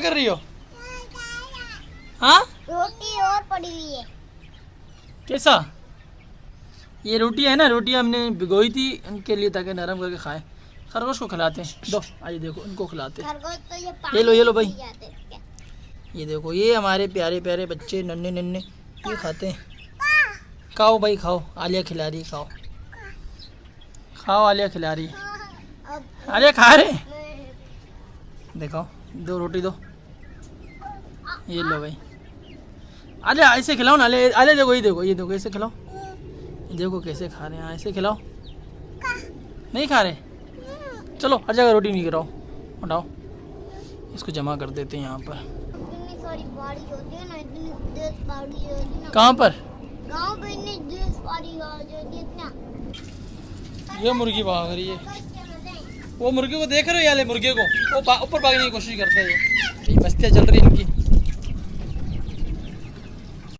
कर रही हो? हाँ रोटी और पड़ी हुई है। कैसा? ये रोटी है ना, रोटी हमने भिगोई थी इनके लिए ताकि नरम करके खाएं। खरगोश को खिलाते हैं। दो आइए देखो इनको खिलाते हैं। खरगोश तो ये ये लो भाई। पी जाते हैं इसके। ये देखो ये हमारे प्यारे प्यारे बच्चे नन्हे नन्हे ये खाते हैं। खाओ भाई खाओ, आलिया खिला रही है, खाओ खाओ, आलिया खिला रही है। अब आलिया खा रहे हैं। देखो दो रोटी दो, ये लो भाई। आलिया ऐसे खिलाओ ना, आलिया आलिया देखो ये देखो ऐसे खिलाओ। देखो कैसे खा रहे हैं, ऐसे खिलाओ। नहीं खा रहे? चलो हर जगह रोटी नहीं गिराओ, उठाओ। इसको जमा कर देते हैं यहाँ पर। इतनी सारी बारिश होती है ना, इतनी तेज बारिश होती है ना कहाँ पर? गांव पे, इतनी तेज बारिश होती है इतना। ये मुर्गी भाग रही है। वो मुर्गे को देख रहे हो, याले मुर्गे को वो ऊपर भागने की कोशिश करता है। ये मस्तियाँ चल रही है इनकी।